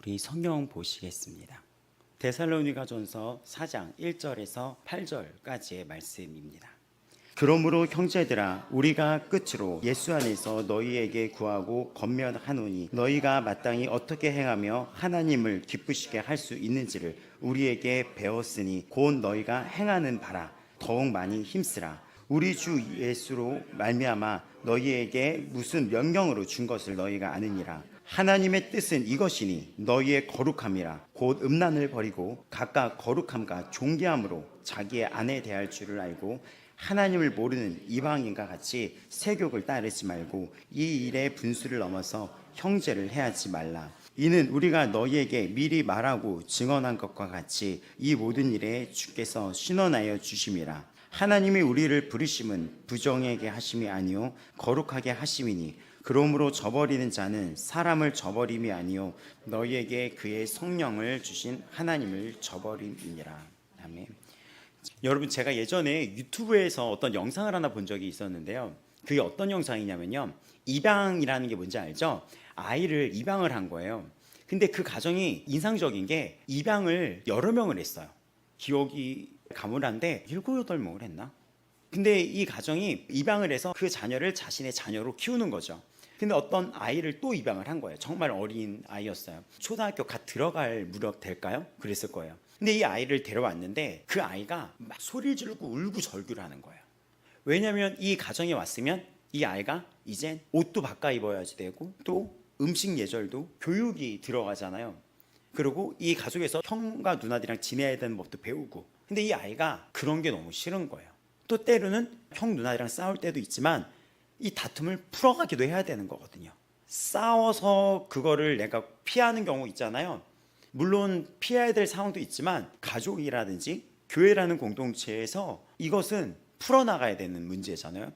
우리 성경 보시겠습니다. 데살로니가전서 4장 1절에서 8절까지의 말씀입니다. 그러므로 형제들아 우리가 끝으로 예수 안에서 너희에게 구하고 권면하노니 너희가 마땅히 어떻게 행하며 하나님을 기쁘시게 할 수 있는지를 우리에게 배웠으니 곧 너희가 행하는 바라 더욱 많이 힘쓰라. 우리 주 예수로 말미암아 너희에게 무슨 명령으로 준 것을 너희가 아느니라. 하나님의 뜻은 이것이니 너희의 거룩함이라. 곧 음란을 버리고 각각 거룩함과 존귀함으로 자기의 아내 대할 줄을 알고 하나님을 모르는 이방인과 같이 세욕을 따르지 말고 이 일의 분수를 넘어서 형제를 해하지 말라. 이는 우리가 너희에게 미리 말하고 증언한 것과 같이 이 모든 일에 주께서 신원하여 주심이라. 하나님이 우리를 부르심은 부정하게 하심이 아니요 거룩하게 하심이니 그러므로 저버리는 자는 사람을 저버림이 아니요 너희에게 그의 성령을 주신 하나님을 저버림이니라. 아멘. 여러분, 제가 예전에 유튜브에서 어떤 영상을 하나 본 적이 있었는데요. 그게 어떤 영상이냐면요, 입양이라는 게 뭔지 알죠? 아이를 입양을 한 거예요. 근데 그 가정이 인상적인 게 입양을 여러 명을 했어요. 기억이 가물한데 7, 8명을 했나? 근데 이 가정이 입양을 해서 그 자녀를 자신의 자녀로 키우는 거죠. 근데 어떤 아이를 또 입양을 한 거예요. 정말 어린 아이였어요. 초등학교 갓 들어갈 무렵 될까요? 그랬을 거예요. 근데 이 아이를 데려왔는데 그 아이가 막 소리를 지르고 울고 절규를 하는 거예요. 왜냐하면 이 가정에 왔으면 이 아이가 이젠 옷도 바꿔 입어야지 되고 또 음식 예절도 교육이 들어가잖아요. 그리고 이 가족에서 형과 누나들이랑 지내야 되는 법도 배우고. 근데 이 아이가 그런 게 너무 싫은 거예요. 또 때로는 형 누나들이랑 싸울 때도 있지만 이 다툼을 풀어가기도 해야 되는 거거든요. 싸워서 그거를 내가 피하는 경우 있잖아요. 물론 피해야 될 상황도 있지만 가족이라든지 교회라는 공동체에서 이것은 풀어나가야 되는 문제잖아요.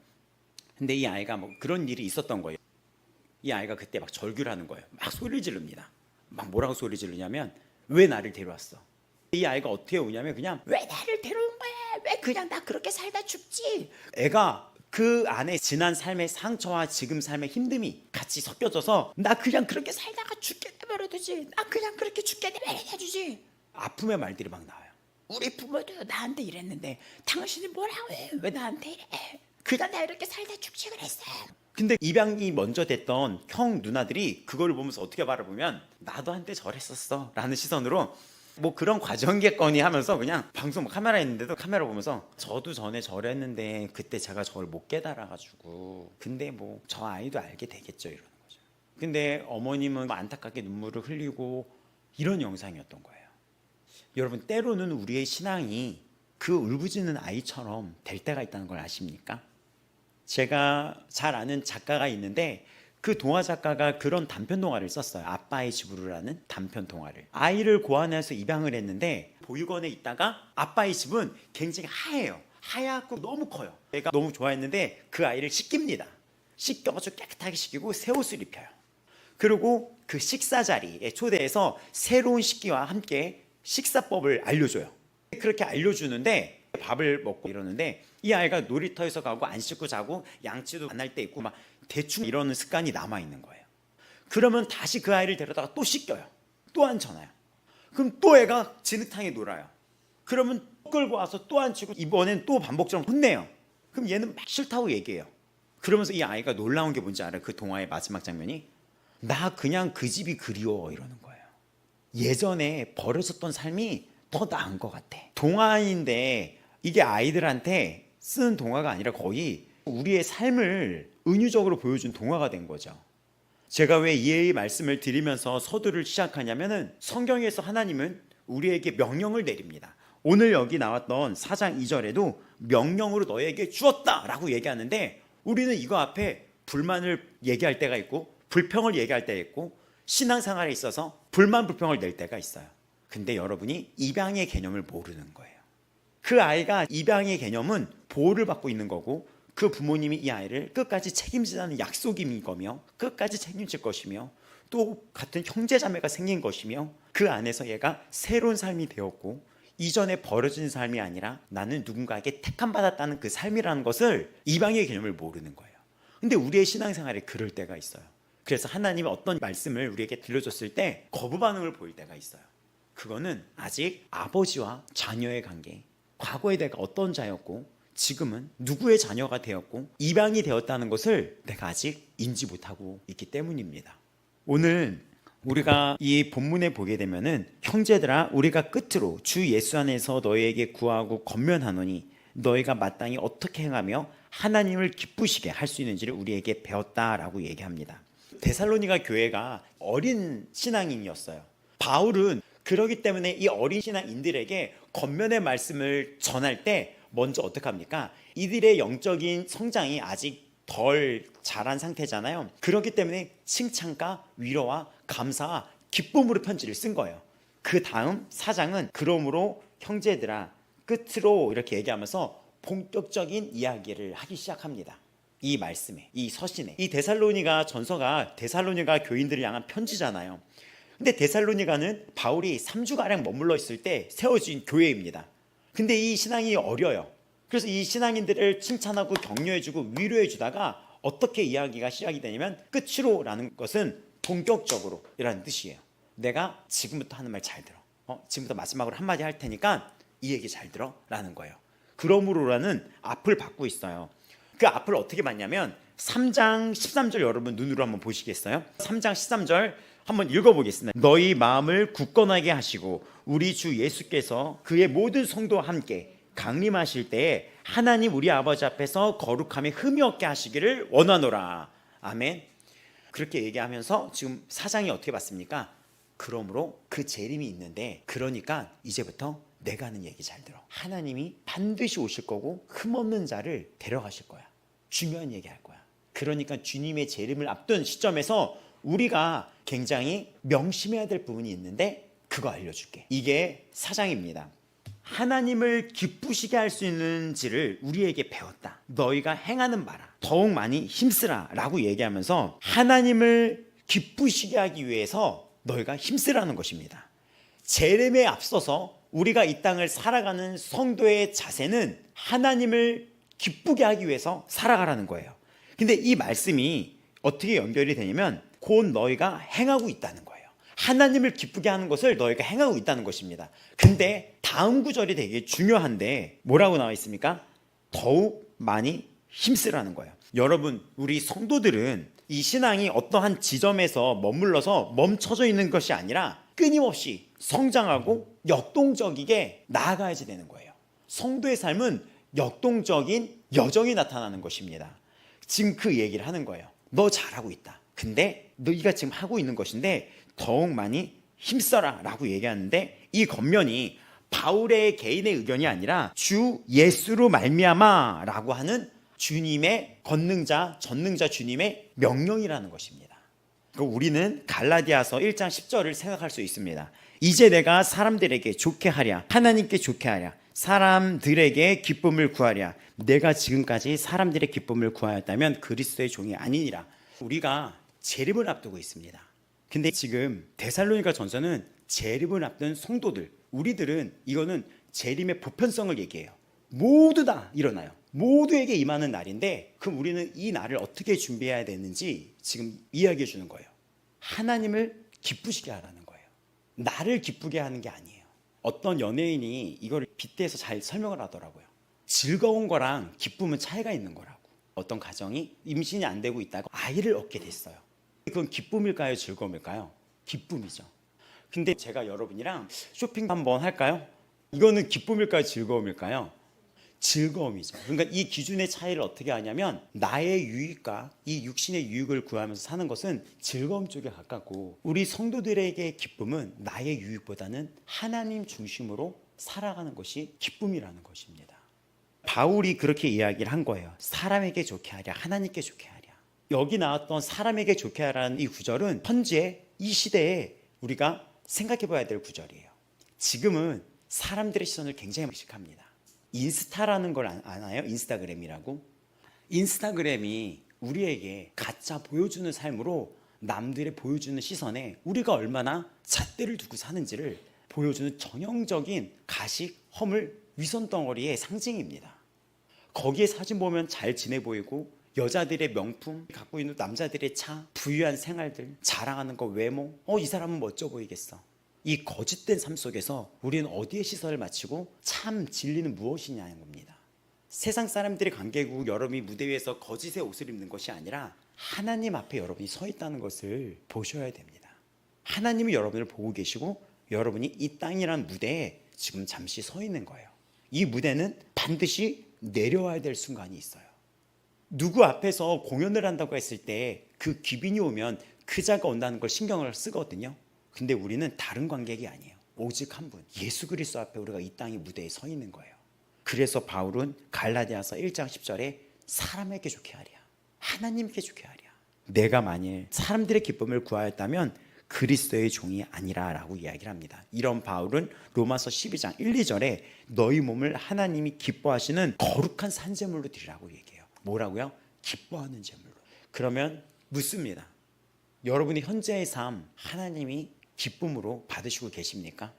근데 이 아이가 뭐 그런 일이 있었던 거예요. 이 아이가 그때 막 절규를 하는 거예요. 막 소리를 지릅니다. 막 뭐라고 소리 지르냐면 왜 나를 데려왔어? 이 아이가 어떻게 우냐면 그냥 왜 나를 데려온 거야? 왜 그냥 나 그렇게 살다 죽지? 애가 그 안에 지난 삶의 상처와 지금 삶의 힘듦이 같이 섞여져서 나 그냥 그렇게 살다가 죽게 내버려두지. 나 그냥 그렇게 죽게 내버려두지. 아픔의 말들이 막 나와요. 우리 부모도 나한테 이랬는데 당신이 뭐라고 해? 왜 나한테 이래? 그냥 나 이렇게 살다 죽지 그랬어. 근데 입양이 먼저 됐던 형 누나들이 그걸 보면서 어떻게 바라보면 나도 한때 저랬었어 라는 시선으로 뭐 그런 과정겠거니 하면서 그냥 방송 카메라 있는데도 카메라 보면서 저도 전에 저랬는데 그때 제가 저를 못 깨달아가지고 근데 뭐 저 아이도 알게 되겠죠 이러는 거죠. 근데 어머님은 안타깝게 눈물을 흘리고 이런 영상이었던 거예요. 여러분, 때로는 우리의 신앙이 그 울부짖는 아이처럼 될 때가 있다는 걸 아십니까? 제가 잘 아는 작가가 있는데 그 동화 작가가 그런 단편 동화를 썼어요. 아빠의 집으로라는 단편 동화를. 아이를 고아내서 입양을 했는데 보육원에 있다가 아빠의 집은 굉장히 하얘요. 하얗고 너무 커요. 애가 너무 좋아했는데 그 아이를 씻깁니다. 씻겨가지고 깨끗하게 씻기고 새 옷을 입혀요. 그리고 그 식사 자리에 초대해서 새로운 식기와 함께 식사법을 알려줘요. 그렇게 알려주는데 밥을 먹고 이러는데 이 아이가 놀이터에서 가고 안 씻고 자고 양치도 안 할 때 있고 막 대충 이러는 습관이 남아있는 거예요. 그러면 다시 그 아이를 데려다가 또 씻겨요. 또 앉혀놔요. 그럼 또 애가 진흙탕에 놀아요. 그러면 또 끌고 와서 또 앉히고 이번엔 또 반복적으로 혼내요. 그럼 얘는 막 싫다고 얘기해요. 그러면서 이 아이가 놀라운 게 뭔지 알아요? 그 동화의 마지막 장면이 나 그냥 그 집이 그리워 이러는 거예요. 예전에 버려졌던 삶이 더 나은 것 같아. 동화인데 이게 아이들한테 쓰는 동화가 아니라 거의 우리의 삶을 은유적으로 보여준 동화가 된 거죠. 제가 왜 이 말씀을 드리면서 서두를 시작하냐면은 성경에서 하나님은 우리에게 명령을 내립니다. 오늘 여기 나왔던 4장 2절에도 명령으로 너에게 주었다라고 얘기하는데 우리는 이거 앞에 불만을 얘기할 때가 있고 불평을 얘기할 때가 있고 신앙생활에 있어서 불만 불평을 낼 때가 있어요. 근데 여러분이 입양의 개념을 모르는 거예요. 그 아이가 입양의 개념은 보호를 받고 있는 거고 그 부모님이 이 아이를 끝까지 책임지자는 약속인 거며 끝까지 책임질 것이며 또 같은 형제자매가 생긴 것이며 그 안에서 얘가 새로운 삶이 되었고 이전에 버려진 삶이 아니라 나는 누군가에게 택함받았다는 그 삶이라는 것을 입양의 개념을 모르는 거예요. 근데 우리의 신앙생활에 그럴 때가 있어요. 그래서 하나님이 어떤 말씀을 우리에게 들려줬을 때 거부 반응을 보일 때가 있어요. 그거는 아직 아버지와 자녀의 관계, 과거에 내가 어떤 자였고 지금은 누구의 자녀가 되었고 입양이 되었다는 것을 내가 아직 인지 못하고 있기 때문입니다. 오늘 우리가 이 본문에 보게 되면은 형제들아 우리가 끝으로 주 예수 안에서 너희에게 구하고 권면하노니 너희가 마땅히 어떻게 행하며 하나님을 기쁘시게 할 수 있는지를 우리에게 배웠다라고 얘기합니다. 데살로니가 교회가 어린 신앙인이었어요. 바울은 그러기 때문에 이 어린 신앙인들에게 권면의 말씀을 전할 때 먼저 어떻게 합니까? 이들의 영적인 성장이 아직 덜 자란 상태잖아요. 그렇기 때문에 칭찬과 위로와 감사와 기쁨으로 편지를 쓴 거예요. 그 다음 4장은 그러므로 형제들아 끝으로 이렇게 얘기하면서 본격적인 이야기를 하기 시작합니다. 이 말씀에, 이 서신에. 이 데살로니가 전서가 데살로니가 교인들을 향한 편지잖아요. 근데 데살로니가는 바울이 3주가량 머물러 있을 때 세워진 교회입니다. 근데 이 신앙이 어려요. 그래서 이 신앙인들을 칭찬하고 격려해주고 위로해주다가 어떻게 이야기가 시작이 되냐면 끝으로라는 것은 본격적으로 이라는 뜻이에요. 내가 지금부터 하는 말 잘 들어. 지금부터 마지막으로 한마디 할 테니까 이 얘기 잘 들어 라는 거예요. 그러므로라는 앞을 받고 있어요. 그 앞을 어떻게 받냐면 3장 13절 여러분 눈으로 한번 보시겠어요? 3장 13절 한번 읽어보겠습니다. 너희 마음을 굳건하게 하시고 우리 주 예수께서 그의 모든 성도와 함께 강림하실 때에 하나님 우리 아버지 앞에서 거룩함에 흠이 없게 하시기를 원하노라. 아멘. 그렇게 얘기하면서 지금 4장이 어떻게 봤습니까? 그러므로 그 재림이 있는데 그러니까 이제부터 내가 하는 얘기 잘 들어. 하나님이 반드시 오실 거고 흠없는 자를 데려가실 거야. 중요한 얘기 할 거야. 그러니까 주님의 재림을 앞둔 시점에서 우리가 굉장히 명심해야 될 부분이 있는데 그거 알려줄게. 이게 4장입니다. 하나님을 기쁘시게 할 수 있는지를 우리에게 배웠다. 너희가 행하는 바라. 더욱 많이 힘쓰라 라고 얘기하면서 하나님을 기쁘시게 하기 위해서 너희가 힘쓰라는 것입니다. 재림에 앞서서 우리가 이 땅을 살아가는 성도의 자세는 하나님을 기쁘게 하기 위해서 살아가라는 거예요. 근데 이 말씀이 어떻게 연결이 되냐면 곧 너희가 행하고 있다는 거예요. 하나님을 기쁘게 하는 것을 너희가 행하고 있다는 것입니다. 근데 다음 구절이 되게 중요한데 뭐라고 나와 있습니까? 더욱 많이 힘쓰라는 거예요. 여러분, 우리 성도들은 이 신앙이 어떠한 지점에서 머물러서 멈춰져 있는 것이 아니라 끊임없이 성장하고 역동적이게 나아가야지 되는 거예요. 성도의 삶은 역동적인 여정이 나타나는 것입니다. 지금 그 얘기를 하는 거예요. 너 잘하고 있다. 근데 너희가 지금 하고 있는 것인데 더욱 많이 힘써라 라고 얘기하는데 이 겉면이 바울의 개인의 의견이 아니라 주 예수로 말미암아 라고 하는 주님의 권능자, 전능자 주님의 명령이라는 것입니다. 우리는 갈라디아서 1장 10절을 생각할 수 있습니다. 이제 내가 사람들에게 좋게 하랴, 하나님께 좋게 하랴, 사람들에게 기쁨을 구하랴. 내가 지금까지 사람들의 기쁨을 구하였다면 그리스도의 종이 아니니라. 우리가 재림을 앞두고 있습니다. 근데 지금 데살로니가 전서는 재림을 앞둔 성도들, 우리들은 이거는 재림의 보편성을 얘기해요. 모두 다 일어나요. 모두에게 임하는 날인데 그럼 우리는 이 날을 어떻게 준비해야 되는지 지금 이야기해 주는 거예요. 하나님을 기쁘시게 하라는 거예요. 나를 기쁘게 하는 게 아니에요. 어떤 연예인이 이걸 빗대서 잘 설명을 하더라고요. 즐거운 거랑 기쁨은 차이가 있는 거라고. 어떤 가정이 임신이 안 되고 있다가 아이를 얻게 됐어요. 그건 기쁨일까요? 즐거움일까요? 기쁨이죠. 근데 제가 여러분이랑 쇼핑 한번 할까요? 이거는 기쁨일까요? 즐거움일까요? 즐거움이죠. 그러니까 이 기준의 차이를 어떻게 하냐면 나의 유익과 이 육신의 유익을 구하면서 사는 것은 즐거움 쪽에 가깝고 우리 성도들에게 기쁨은 나의 유익보다는 하나님 중심으로 살아가는 것이 기쁨이라는 것입니다. 바울이 그렇게 이야기를 한 거예요. 사람에게 좋게 하랴, 하나님께 좋게 하랴. 여기 나왔던 사람에게 좋게 하라는 이 구절은 현재 이 시대에 우리가 생각해 봐야 될 구절이에요. 지금은 사람들의 시선을 굉장히 의식합니다. 인스타라는 걸 아나요? 인스타그램이라고? 인스타그램이 우리에게 가짜 보여주는 삶으로 남들의 보여주는 시선에 우리가 얼마나 잣대를 두고 사는지를 보여주는 전형적인 가식, 허물, 위선덩어리의 상징입니다. 거기에 사진 보면 잘 지내 보이고 여자들의 명품, 갖고 있는 남자들의 차, 부유한 생활들, 자랑하는 거, 외모, 이 사람은 멋져 보이겠어. 이 거짓된 삶 속에서 우리는 어디에 시선을 맞추고 참 진리는 무엇이냐는 겁니다. 세상 사람들의 관계고 여러분이 무대 위에서 거짓의 옷을 입는 것이 아니라 하나님 앞에 여러분이 서 있다는 것을 보셔야 됩니다. 하나님이 여러분을 보고 계시고 여러분이 이 땅이란 무대에 지금 잠시 서 있는 거예요. 이 무대는 반드시 내려와야 될 순간이 있어요. 누구 앞에서 공연을 한다고 했을 때 그 귀빈이 오면 그 자가 온다는 걸 신경을 쓰거든요. 근데 우리는 다른 관객이 아니에요. 오직 한 분, 예수 그리스도 앞에 우리가 이 땅의 무대에 서 있는 거예요. 그래서 바울은 갈라디아서 1장 10절에 사람에게 좋게 하랴, 하나님께 좋게 하랴. 내가 만일 사람들의 기쁨을 구하였다면 그리스도의 종이 아니라 라고 이야기를 합니다. 이런 바울은 로마서 12장 1, 2절에 너희 몸을 하나님이 기뻐하시는 거룩한 산제물로 드리라고 얘기해요. 뭐라고요? 기뻐하는 제물로. 그러면 묻습니다. 여러분의 현재의 삶 하나님이 기쁨으로 받으시고 계십니까?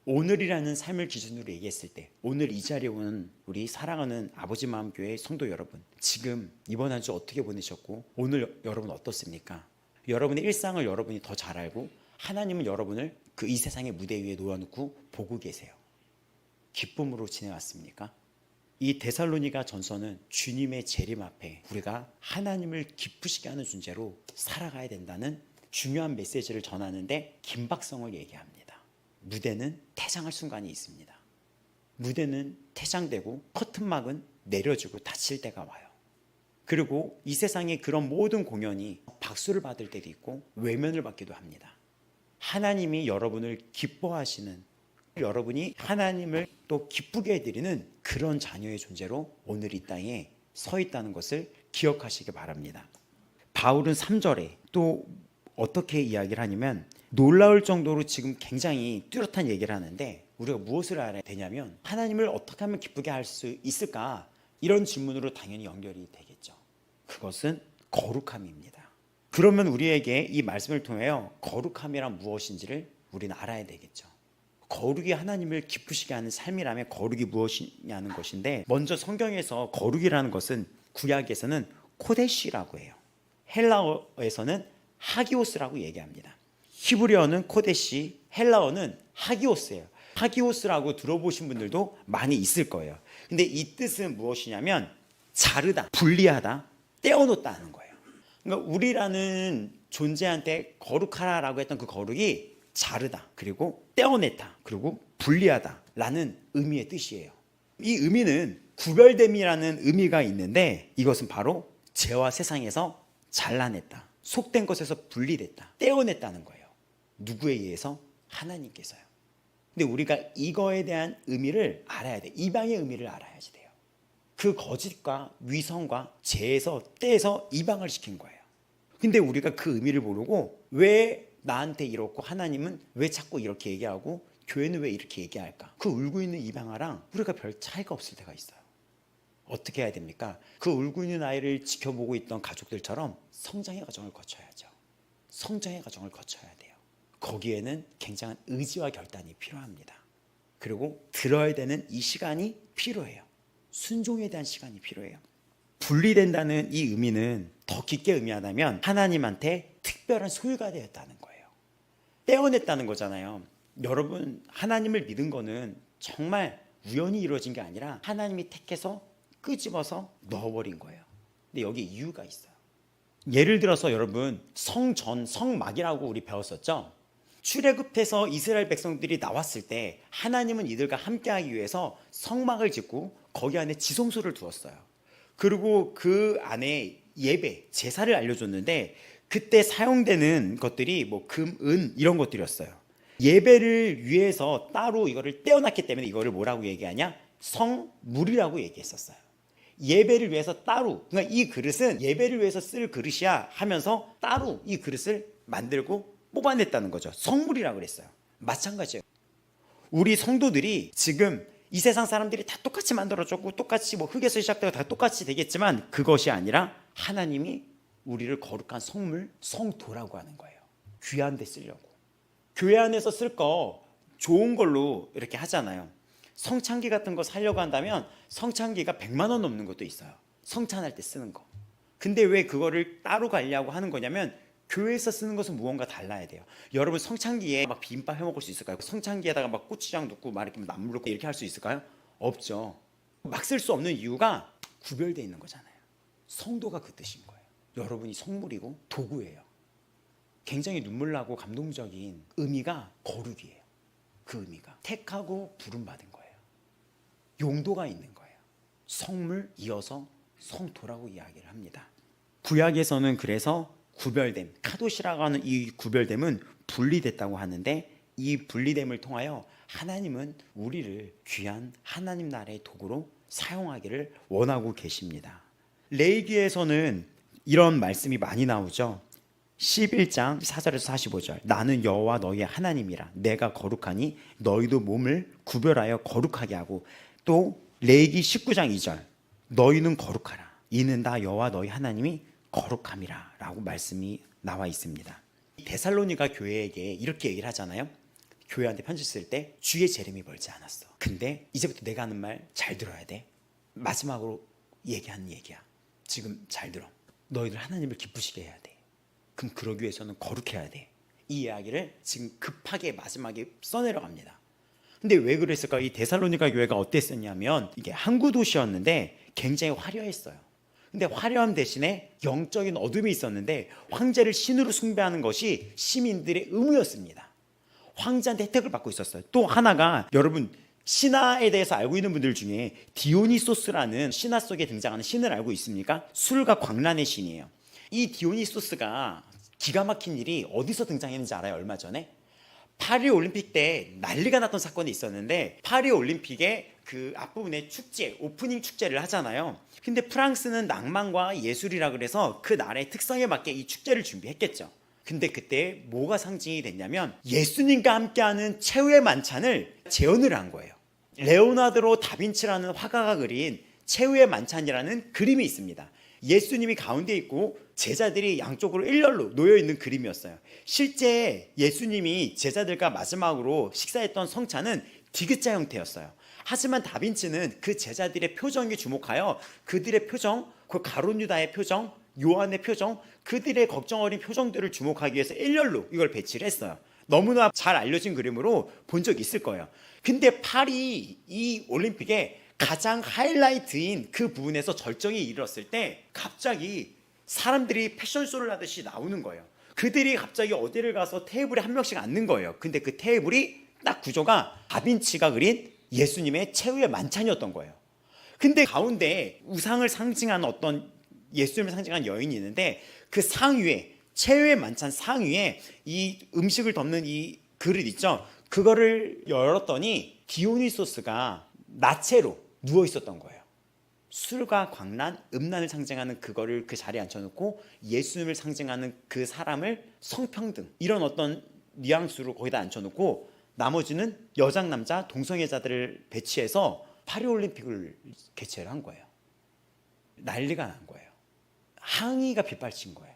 오늘이라는 삶을 기준으로 얘기했을 때 오늘 이 자리에 온 우리 사랑하는 아버지 마음교회 성도 여러분, 지금 이번 한 주 어떻게 보내셨고 오늘 여러분 어떻습니까? 여러분의 일상을 여러분이 더 잘 알고 하나님은 여러분을 그 이 세상의 무대 위에 놓아놓고 보고 계세요. 기쁨으로 지내왔습니까? 이 데살로니가 전서는 주님의 재림 앞에 우리가 하나님을 기쁘시게 하는 존재로 살아가야 된다는 중요한 메시지를 전하는데 긴박성을 얘기합니다. 무대는 퇴장할 순간이 있습니다. 무대는 퇴장되고 커튼막은 내려지고 닫힐 때가 와요. 그리고 이 세상의 그런 모든 공연이 박수를 받을 때도 있고 외면을 받기도 합니다. 하나님이 여러분을 기뻐하시는, 여러분이 하나님을 또 기쁘게 해드리는 그런 자녀의 존재로 오늘 이 땅에 서 있다는 것을 기억하시기 바랍니다. 바울은 3절에 또 어떻게 이야기를 하냐면 놀라울 정도로 지금 굉장히 뚜렷한 얘기를 하는데 우리가 무엇을 알아야 되냐면 하나님을 어떻게 하면 기쁘게 할 수 있을까? 이런 질문으로 당연히 연결이 되겠죠. 그것은 거룩함입니다. 그러면 우리에게 이 말씀을 통하여 거룩함이란 무엇인지를 우리는 알아야 되겠죠. 거룩이 하나님을 기쁘시게 하는 삶이라면 거룩이 무엇이냐는 것인데, 먼저 성경에서 거룩이라는 것은 구약에서는 코데시라고 해요. 헬라어에서는 하기오스라고 얘기합니다. 히브리어는 코데시, 헬라어는 하기오스예요. 하기오스라고 들어보신 분들도 많이 있을 거예요. 근데 이 뜻은 무엇이냐면 자르다, 분리하다, 떼어놓다 하는 거예요. 그러니까 우리라는 존재한테 거룩하라라고 했던 그 거룩이 자르다, 그리고 떼어냈다, 그리고 분리하다 라는 의미의 뜻이에요. 이 의미는 구별됨이라는 의미가 있는데 이것은 바로 죄와 세상에서 잘라냈다, 속된 것에서 분리됐다, 떼어냈다는 거예요. 누구에 의해서? 하나님께서요. 근데 우리가 이거에 대한 의미를 알아야 돼. 이방의 의미를 알아야지 돼요. 그 거짓과 위선과 죄에서 떼서 이방을 시킨 거예요. 근데 우리가 그 의미를 모르고 왜 나한테 이렇고 하나님은 왜 자꾸 이렇게 얘기하고 교회는 왜 이렇게 얘기할까? 그 울고 있는 이방아랑 우리가 별 차이가 없을 때가 있어요. 어떻게 해야 됩니까? 그 울고 있는 아이를 지켜보고 있던 가족들처럼 성장의 과정을 거쳐야죠. 성장의 과정을 거쳐야 돼요. 거기에는 굉장한 의지와 결단이 필요합니다. 그리고 들어야 되는 이 시간이 필요해요. 순종에 대한 시간이 필요해요. 분리된다는 이 의미는 더 깊게 의미하다면 하나님한테 특별한 소유가 되었다는 거예요. 떼어냈다는 거잖아요. 여러분, 하나님을 믿은 거는 정말 우연히 이루어진 게 아니라 하나님이 택해서 끄집어서 넣어버린 거예요. 근데 여기 이유가 있어요. 예를 들어서 여러분, 성전, 성막이라고 우리 배웠었죠? 출애굽해서 이스라엘 백성들이 나왔을 때 하나님은 이들과 함께하기 위해서 성막을 짓고 거기 안에 지성소를 두었어요. 그리고 그 안에 예배, 제사를 알려줬는데 그때 사용되는 것들이 뭐 금, 은 이런 것들이었어요. 예배를 위해서 따로 이거를 떼어놨기 때문에 이거를 뭐라고 얘기하냐? 성물이라고 얘기했었어요. 예배를 위해서 따로, 그러니까 이 그릇은 예배를 위해서 쓸 그릇이야 하면서 따로 이 그릇을 만들고 뽑아냈다는 거죠. 성물이라고 그랬어요. 마찬가지예요. 우리 성도들이 지금 이 세상 사람들이 다 똑같이 만들어졌고 똑같이 뭐 흙에서 시작되고 다 똑같이 되겠지만 그것이 아니라 하나님이 우리를 거룩한 성물, 성도라고 하는 거예요. 귀한 데 쓰려고. 교회 안에서 쓸 거 좋은 걸로 이렇게 하잖아요. 성찬기 같은 거 사려고 한다면 성찬기가 100만 원 넘는 것도 있어요. 성찬할 때 쓰는 거. 근데 왜 그거를 따로 가려고 하는 거냐면 교회에서 쓰는 것은 무언가 달라야 돼요. 여러분 성찬기에 막 비빔밥 해 먹을 수 있을까요? 성찬기에다가 막 고추장 넣고 막 이렇게 나물 넣고 이렇게 할 수 있을까요? 없죠. 막 쓸 수 없는 이유가 구별되어 있는 거잖아요. 성도가 그 뜻인 거예요. 여러분이 성물이고 도구예요. 굉장히 눈물 나고 감동적인 의미가 거룩이에요. 그 의미가 택하고 부름받은 거예요. 용도가 있는 거예요. 성물 이어서 성도라고 이야기를 합니다. 구약에서는 그래서 구별됨, 카도시라고 하는 이 구별됨은 분리됐다고 하는데, 이 분리됨을 통하여 하나님은 우리를 귀한 하나님 나라의 도구로 사용하기를 원하고 계십니다. 레위기에서는 이런 말씀이 많이 나오죠. 11장 4절에서 45절, 나는 여호와 너희의 하나님이라. 내가 거룩하니 너희도 몸을 구별하여 거룩하게 하고, 또 레위기 19장 2절, 너희는 거룩하라. 이는 다 여호와 너희 하나님이 거룩함이라 라고 말씀이 나와 있습니다. 데살로니가 교회에게 이렇게 얘기를 하잖아요. 교회한테 편지 쓸 때 주의 재림이 멀지 않았어. 근데 이제부터 내가 하는 말 잘 들어야 돼. 마지막으로 얘기하는 얘기야. 지금 잘 들어. 너희들 하나님을 기쁘시게 해야 돼. 그럼 그러기 위해서는 거룩해야 돼. 이 이야기를 지금 급하게 마지막에 써내려갑니다. 근데 왜 그랬을까? 이 데살로니가 교회가 어땠었냐면 이게 항구 도시였는데 굉장히 화려했어요. 근데 화려함 대신에 영적인 어둠이 있었는데 황제를 신으로 숭배하는 것이 시민들의 의무였습니다. 황제한테 혜택을 받고 있었어요. 또 하나가, 여러분 신화에 대해서 알고 있는 분들 중에 디오니소스라는 신화 속에 등장하는 신을 알고 있습니까? 술과 광란의 신이에요. 이 디오니소스가 기가 막힌 일이 어디서 등장했는지 알아요? 얼마 전에 파리 올림픽 때 난리가 났던 사건이 있었는데, 파리 올림픽에 그 앞부분에 축제, 오프닝 축제를 하잖아요. 근데 프랑스는 낭만과 예술이라 그래서 그 나라의 특성에 맞게 이 축제를 준비했겠죠. 근데 그때 뭐가 상징이 됐냐면 예수님과 함께하는 최후의 만찬을 재현을 한 거예요. 레오나르도 다빈치라는 화가가 그린 최후의 만찬이라는 그림이 있습니다. 예수님이 가운데 있고 제자들이 양쪽으로 일렬로 놓여 있는 그림이었어요. 실제 예수님이 제자들과 마지막으로 식사했던 성찬은 디귿자 형태였어요. 하지만 다빈치는 그 제자들의 표정에 주목하여 그들의 표정, 그 가룟 유다의 표정, 요한의 표정, 그들의 걱정 어린 표정들을 주목하기 위해서 일렬로 이걸 배치를 했어요. 너무나 잘 알려진 그림으로 본 적 있을 거예요. 근데 파리 이 올림픽에 가장 하이라이트인 그 부분에서 절정이 이르렀을 때 갑자기 사람들이 패션쇼를 하듯이 나오는 거예요. 그들이 갑자기 어디를 가서 테이블에 한 명씩 앉는 거예요. 근데 그 테이블이 딱 구조가 다빈치가 그린 예수님의 최후의 만찬이었던 거예요. 근데 가운데 우상을 상징하는 어떤 예수님을 상징하는 여인이 있는데, 그 상 위에, 최후의 만찬 상 위에 이 음식을 덮는 이 그릇 있죠. 그거를 열었더니 디오니소스가 나체로 누워 있었던 거예요. 술과 광란, 음란을 상징하는 그거를 그 자리에 앉혀놓고 예수님을 상징하는 그 사람을 성평등, 이런 어떤 뉘앙스로 거기다 앉혀놓고 나머지는 여장 남자 동성애자들을 배치해서 파리올림픽을 개최를 한 거예요. 난리가 난 거예요. 항의가 빗발친 거예요.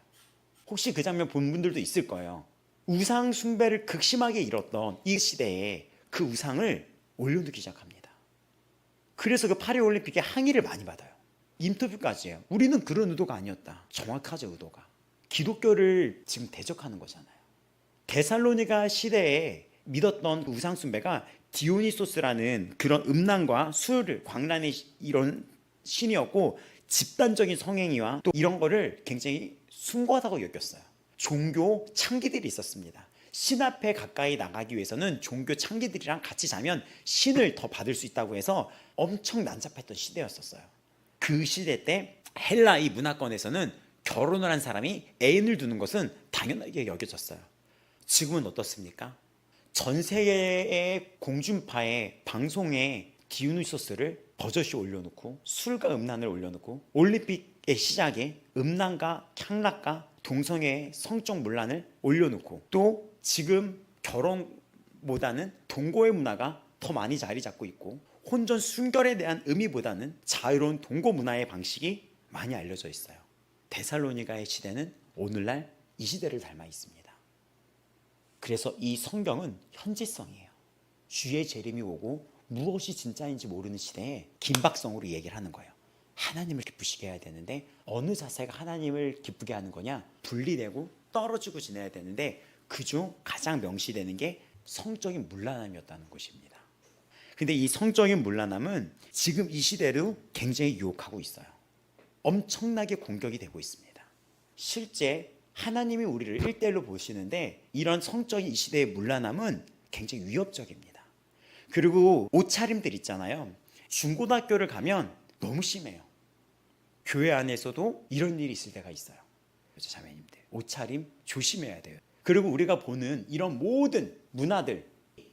혹시 그 장면 본 분들도 있을 거예요. 우상 숭배를 극심하게 잃었던 이 시대에 그 우상을 올려놓기 시작합니다. 그래서 그 파리올림픽에 항의를 많이 받아요. 인터뷰까지 해요. 우리는 그런 의도가 아니었다. 정확하죠, 의도가. 기독교를 지금 대적하는 거잖아요. 데살로니가 시대에 믿었던 그 우상 숭배가 디오니소스라는 그런 음란과 술, 광란의 이런 신이었고, 집단적인 성행위와 또 이런 거를 굉장히 숭고하다고 여겼어요. 종교 창기들이 있었습니다. 신 앞에 가까이 나가기 위해서는 종교 창기들이랑 같이 자면 신을 더 받을 수 있다고 해서 엄청 난잡했던 시대였었어요. 그 시대 때 헬라 이 문화권에서는 결혼을 한 사람이 애인을 두는 것은 당연하게 여겨졌어요. 지금은 어떻습니까? 전 세계의 공중파의 방송에 디오니소스를 버젓이 올려놓고 술과 음란을 올려놓고 올림픽의 시작에 음란과 향락과 동성애의 성적 문란을 올려놓고, 또 지금 결혼보다는 동거의 문화가 더 많이 자리 잡고 있고, 혼전 순결에 대한 의미보다는 자유로운 동거 문화의 방식이 많이 알려져 있어요. 데살로니가의 시대는 오늘날 이 시대를 닮아 있습니다. 그래서 이 성경은 현지성이에요. 주의 재림이 오고 무엇이 진짜인지 모르는 시대에 긴박성으로 얘기를 하는 거예요. 하나님을 기쁘시게 해야 되는데 어느 자세가 하나님을 기쁘게 하는 거냐? 분리되고 떨어지고 지내야 되는데 그중 가장 명시되는 게 성적인 문란함이었다는 것입니다. 근데 이 성적인 문란함은 지금 이 시대로 굉장히 유혹하고 있어요. 엄청나게 공격이 되고 있습니다. 실제 하나님이 우리를 1대1로 보시는데 이런 성적인 이 시대의 문란함은 굉장히 위협적입니다. 그리고 옷차림들 있잖아요. 중고등학교를 가면 너무 심해요. 교회 안에서도 이런 일이 있을 때가 있어요. 자매님들, 옷차림 조심해야 돼요. 그리고 우리가 보는 이런 모든 문화들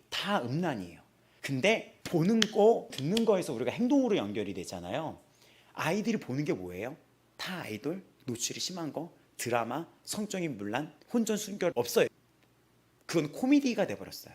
다 음란이에요. 근데 보는 거, 듣는 거에서 우리가 행동으로 연결이 되잖아요. 아이들이 보는 게 뭐예요? 다 아이돌, 노출이 심한 거, 드라마, 성적인 문란, 혼전 순결 없어요. 그건 코미디가 돼버렸어요.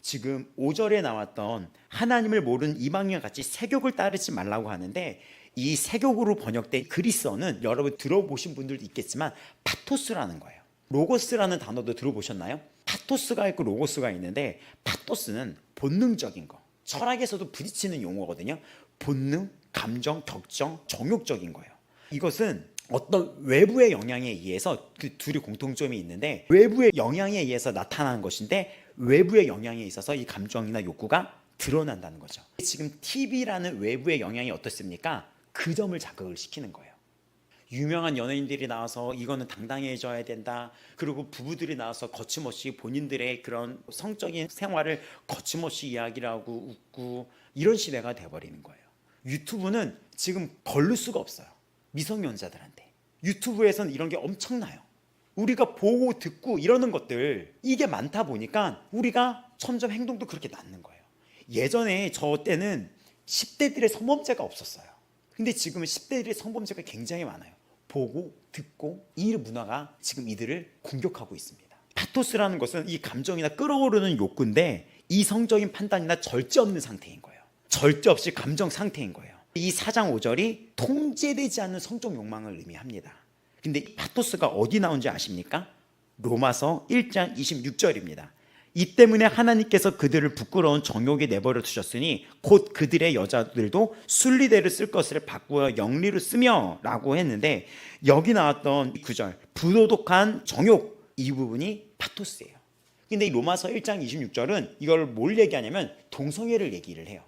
지금 5절에 나왔던 하나님을 모르는 이방인과 같이 세욕을 따르지 말라고 하는데 이 세욕으로 번역된 그리스어는 여러분 들어보신 분들도 있겠지만 파토스라는 거예요. 로고스라는 단어도 들어보셨나요? 파토스가 있고 로고스가 있는데 파토스는 본능적인 거, 철학에서도 부딪히는 용어거든요. 본능, 감정, 격정, 정욕적인 거예요. 이것은 어떤 외부의 영향에 의해서 그 둘이 공통점이 있는데 외부의 영향에 의해서 나타나는 것인데 외부의 영향에 있어서 이 감정이나 욕구가 드러난다는 거죠. 지금 TV라는 외부의 영향이 어떻습니까? 그 점을 자극을 시키는 거예요. 유명한 연예인들이 나와서 이거는 당당해져야 된다. 그리고 부부들이 나와서 거침없이 본인들의 그런 성적인 생활을 거침없이 이야기를 하고 웃고 이런 시대가 돼버리는 거예요. 유튜브는 지금 걸를 수가 없어요. 미성년자들한테. 유튜브에서는 이런 게 엄청나요. 우리가 보고 듣고 이러는 것들 이게 많다 보니까 우리가 점점 행동도 그렇게 낳는 거예요. 예전에 저 때는 10대들의 성범죄가 없었어요. 근데 지금은 10대들의 성범죄가 굉장히 많아요. 보고 듣고 이 문화가 지금 이들을 공격하고 있습니다. 파토스라는 것은 이 감정이나 끌어오르는 욕구인데 이성적인 판단이나 절제 없는 상태인 거예요. 절제 없이 감정 상태인 거예요. 이 4장 5절이 통제되지 않는 성적 욕망을 의미합니다. 근데 이 파토스가 어디 나온지 아십니까? 로마서 1장 26절입니다. 이 때문에 하나님께서 그들을 부끄러운 정욕에 내버려 두셨으니 곧 그들의 여자들도 순리대로 쓸 것을 바꾸어 영리로 쓰며 라고 했는데 여기 나왔던 9절 부도덕한 정욕 이 부분이 파토스예요. 근데 이 로마서 1장 26절은 이걸 뭘 얘기하냐면 동성애를 얘기를 해요.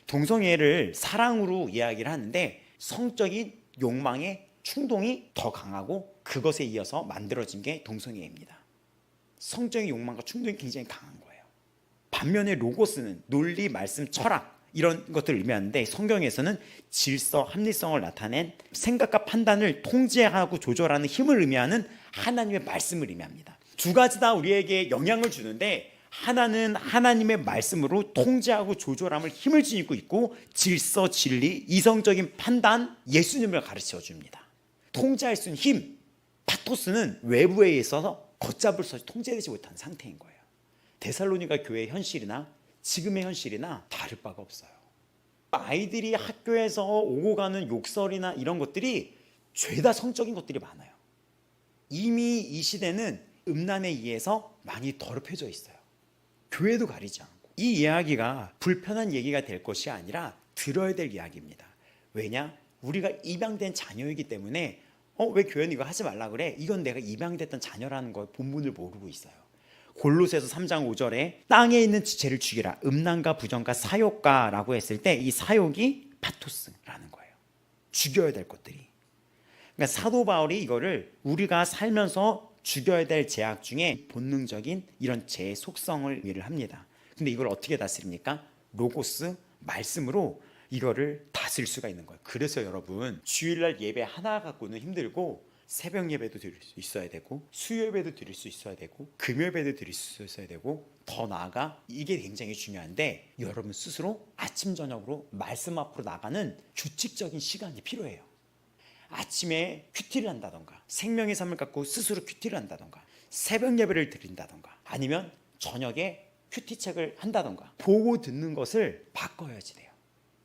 동성애를 사랑으로 이야기를 하는데 성적인 욕망의 충동이 더 강하고 그것에 이어서 만들어진 게 동성애입니다. 성적인 욕망과 충동이 굉장히 강한 거예요. 반면에 로고스는 논리, 말씀, 철학 이런 것들을 의미하는데 성경에서는 질서, 합리성을 나타낸 생각과 판단을 통제하고 조절하는 힘을 의미하는 하나님의 말씀을 의미합니다. 두 가지 다 우리에게 영향을 주는데 하나는 하나님의 말씀으로 통제하고 조절함을 힘을 지니고 있고 질서, 진리, 이성적인 판단, 예수님을 가르쳐 줍니다. 통제할 수 있는 힘, 파토스는 외부에 있어서 걷잡을 수 없이 통제되지 못한 상태인 거예요. 데살로니가 교회의 현실이나 지금의 현실이나 다를 바가 없어요. 아이들이 학교에서 오고 가는 욕설이나 이런 것들이 죄다 성적인 것들이 많아요. 이미 이 시대는 음란에 의해서 많이 더럽혀져 있어요. 교회도 가리지 않고. 이 이야기가 불편한 얘기가 될 것이 아니라 들어야 될 이야기입니다. 왜냐? 우리가 입양된 자녀이기 때문에 왜 교회는 이거 하지 말라 그래? 이건 내가 입양됐던 자녀라는 걸 본문을 모르고 있어요. 골로새서 3장 5절에 땅에 있는 지체를 죽이라 음란과 부정과 사욕과라고 했을 때 이 사욕이 파토스라는 거예요. 죽여야 될 것들이. 그러니까 사도 바울이 이거를 우리가 살면서 죽여야 될 죄악 중에 본능적인 이런 죄의 속성을 의미를 합니다. 근데 이걸 어떻게 다스립니까? 로고스, 말씀으로 이거를 다스릴 수가 있는 거예요. 그래서 여러분 주일날 예배 하나 갖고는 힘들고 새벽 예배도 드릴 수 있어야 되고 수요 예배도 드릴 수 있어야 되고 금요 예배도 드릴 수 있어야 되고 더 나아가 이게 굉장히 중요한데 여러분 스스로 아침 저녁으로 말씀 앞으로 나가는 규칙적인 시간이 필요해요. 아침에 큐티를 한다던가 생명의 삶을 갖고 스스로 큐티를 한다던가 새벽 예배를 드린다던가 아니면 저녁에 큐티책을 한다던가 보고 듣는 것을 바꿔야지 돼요.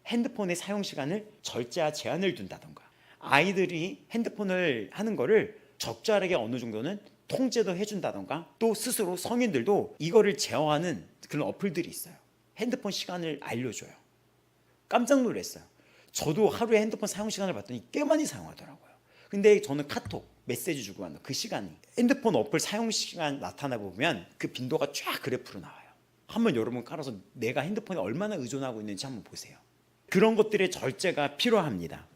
핸드폰의 사용 시간을 절제와 제한을 둔다던가 아이들이 핸드폰을 하는 거를 적절하게 어느 정도는 통제도 해준다던가 또 스스로 성인들도 이거를 제어하는 그런 어플들이 있어요. 핸드폰 시간을 알려줘요. 깜짝 놀랐어요. 저도 하루에 핸드폰 사용 시간을 봤더니 꽤 많이 사용하더라고요. 근데 저는 카톡, 메시지 주고 하는 그 시간이 핸드폰 어플 사용 시간 나타나 보면 그 빈도가 쫙 그래프로 나와요. 한번 여러분 깔아서 내가 핸드폰에 얼마나 의존하고 있는지 한번 보세요. 그런 것들의 절제가 필요합니다.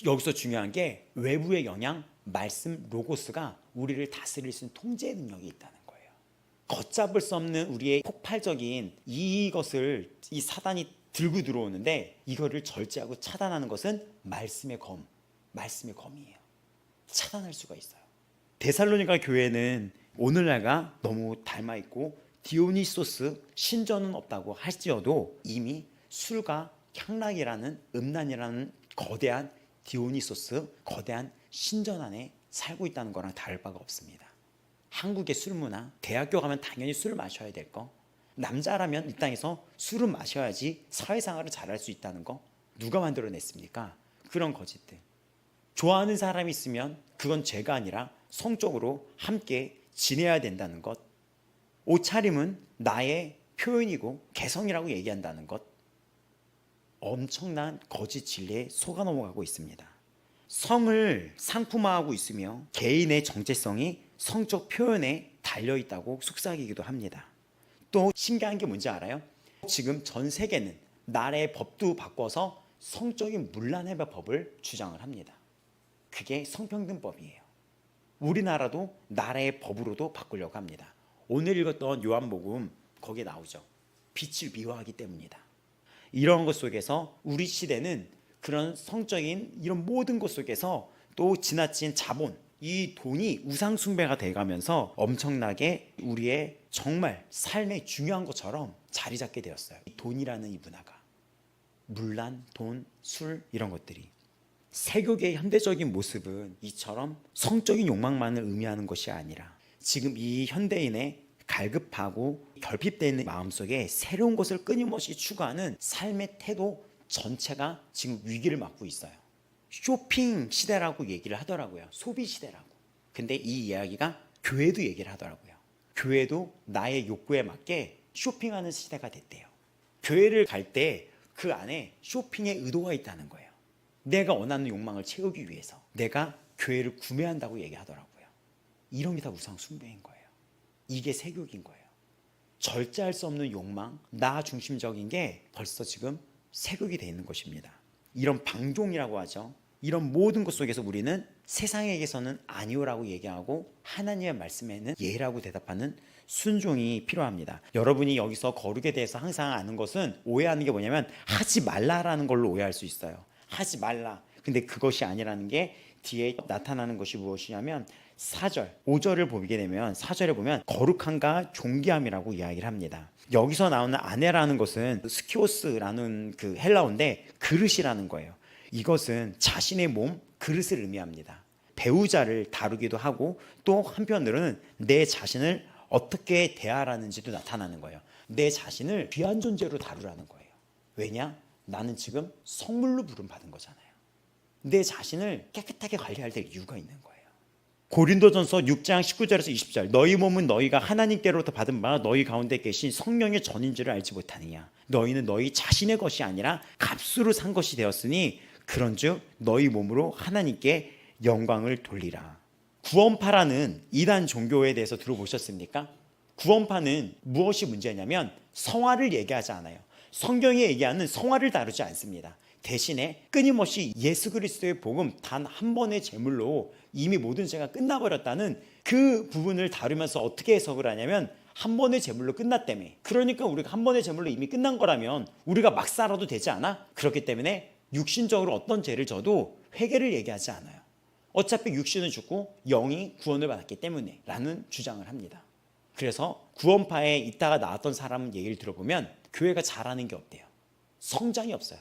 여기서 중요한 게 외부의 영향, 말씀, 로고스가 우리를 다스릴 수 있는 통제 능력이 있다는 거예요. 걷잡을 수 없는 우리의 폭발적인 이것을 이 사단이 들고 들어오는데 이거를 절제하고 차단하는 것은 말씀의 검이에요. 차단할 수가 있어요. 데살로니가 교회는 오늘날과 너무 닮아 있고 디오니소스 신전은 없다고 할지어도 이미 술과 향락이라는 음란이라는 거대한 디오니소스, 거대한 신전 안에 살고 있다는 거랑 다를 바가 없습니다. 한국의 술 문화, 대학교 가면 당연히 술을 마셔야 될 거, 남자라면 이 땅에서 술은 마셔야지 사회생활을 잘할 수 있다는 거 누가 만들어냈습니까? 그런 거짓들. 좋아하는 사람이 있으면 그건 죄가 아니라 성적으로 함께 지내야 된다는 것. 옷차림은 나의 표현이고 개성이라고 얘기한다는 것. 엄청난 거짓 진리에 속아 넘어가고 있습니다. 성을 상품화하고 있으며 개인의 정체성이 성적 표현에 달려있다고 속삭이기도 합니다. 또 신기한 게 뭔지 알아요? 지금 전 세계는 나라의 법도 바꿔서 성적인 문란해법을 주장을 합니다. 그게 성평등법이에요. 우리나라도 나라의 법으로도 바꾸려고 합니다. 오늘 읽었던 요한복음 거기에 나오죠. 빛을 미워하기 때문이다. 이런 것 속에서 우리 시대는 그런 성적인 이런 모든 것 속에서 또 지나친 자본, 이 돈이 우상숭배가 돼가면서 엄청나게 우리의 정말 삶에 중요한 것처럼 자리 잡게 되었어요. 이 돈이라는 이 문화가. 물란, 돈, 술 이런 것들이. 세교계의 현대적인 모습은 이처럼 성적인 욕망만을 의미하는 것이 아니라 지금 이 현대인의 갈급하고 결핍되는 마음속에 새로운 것을 끊임없이 추구하는 삶의 태도 전체가 지금 위기를 맞고 있어요. 쇼핑 시대라고 얘기를 하더라고요. 소비 시대라고. 근데 이 이야기가 교회도 얘기를 하더라고요. 교회도 나의 욕구에 맞게 쇼핑하는 시대가 됐대요. 교회를 갈 때 그 안에 쇼핑의 의도가 있다는 거예요. 내가 원하는 욕망을 채우기 위해서 내가 교회를 구매한다고 얘기하더라고요. 이런 게 다 우상 숭배인 거예요. 이게 세교인 거예요. 절제할 수 없는 욕망, 나 중심적인 게 벌써 지금 세교이 되어 있는 것입니다. 이런 방종이라고 하죠. 이런 모든 것 속에서 우리는 세상에게서는 아니오라고 얘기하고 하나님의 말씀에는 예라고 대답하는 순종이 필요합니다. 여러분이 여기서 거룩에 대해서 항상 아는 것은 오해하는 게 뭐냐면 하지 말라라는 걸로 오해할 수 있어요. 하지 말라. 근데 그것이 아니라는 게 뒤에 나타나는 것이 무엇이냐면 4절, 5절을 보게 되면 4절에 보면 거룩함과 존귀함이라고 이야기를 합니다. 여기서 나오는 아내라는 것은 스키오스라는 그 헬라어인데 그릇이라는 거예요. 이것은 자신의 몸, 그릇을 의미합니다. 배우자를 다루기도 하고 또 한편으로는 내 자신을 어떻게 대하라는지도 나타나는 거예요. 내 자신을 귀한 존재로 다루라는 거예요. 왜냐? 나는 지금 성물로 부름받은 거잖아요. 내 자신을 깨끗하게 관리할 때 이유가 있는 거예요. 고린도전서 6장 19절에서 20절 너희 몸은 너희가 하나님께로부터 받은 바 너희 가운데 계신 성령의 전인 줄을 알지 못하느냐. 너희는 너희 자신의 것이 아니라 값으로 산 것이 되었으니 그런즉 너희 몸으로 하나님께 영광을 돌리라. 구원파라는 이단 종교에 대해서 들어보셨습니까? 구원파는 무엇이 문제냐면 성화를 얘기하지 않아요. 성경이 얘기하는 성화를 다루지 않습니다. 대신에 끊임없이 예수 그리스도의 복음 단 한 번의 제물로 이미 모든 죄가 끝나버렸다는 그 부분을 다루면서 어떻게 해석을 하냐면 한 번의 제물로 끝났다며. 그러니까 우리가 한 번의 제물로 이미 끝난 거라면 우리가 막 살아도 되지 않아? 그렇기 때문에 육신적으로 어떤 죄를 져도 회개를 얘기하지 않아요. 어차피 육신은 죽고 영이 구원을 받았기 때문에 라는 주장을 합니다. 그래서 구원파에 있다가 나왔던 사람 얘기를 들어보면 교회가 잘하는 게 없대요. 성장이 없어요.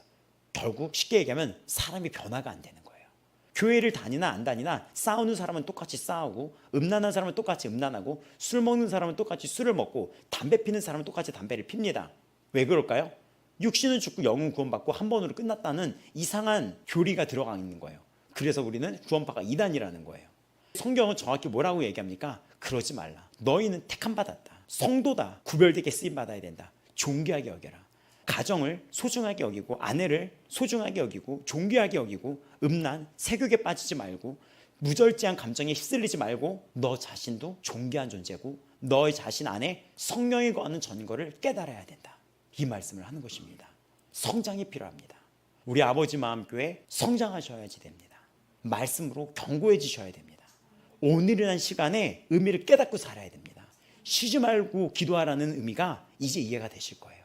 결국 쉽게 얘기하면 사람이 변화가 안 되는 거예요. 교회를 다니나 안 다니나 싸우는 사람은 똑같이 싸우고 음란한 사람은 똑같이 음란하고 술 먹는 사람은 똑같이 술을 먹고 담배 피는 사람은 똑같이 담배를 핍니다. 왜 그럴까요? 육신은 죽고 영은 구원받고 한 번으로 끝났다는 이상한 교리가 들어가 있는 거예요. 그래서 우리는 구원파가 이단이라는 거예요. 성경은 정확히 뭐라고 얘기합니까? 그러지 말라. 너희는 택함 받았다. 성도다. 구별되게 쓰임받아야 된다. 존귀하게 여겨라. 가정을 소중하게 여기고 아내를 소중하게 여기고 존귀하게 여기고 음란, 세욕에 빠지지 말고 무절제한 감정에 휩쓸리지 말고 너 자신도 존귀한 존재고 너의 자신 안에 성령이 거하는 전거를 깨달아야 된다. 이 말씀을 하는 것입니다. 성장이 필요합니다. 우리 아버지 마음교회 성장하셔야지 됩니다. 말씀으로 견고해지셔야 됩니다. 오늘이라는 시간에 의미를 깨닫고 살아야 됩니다. 쉬지 말고 기도하라는 의미가 이제 이해가 되실 거예요.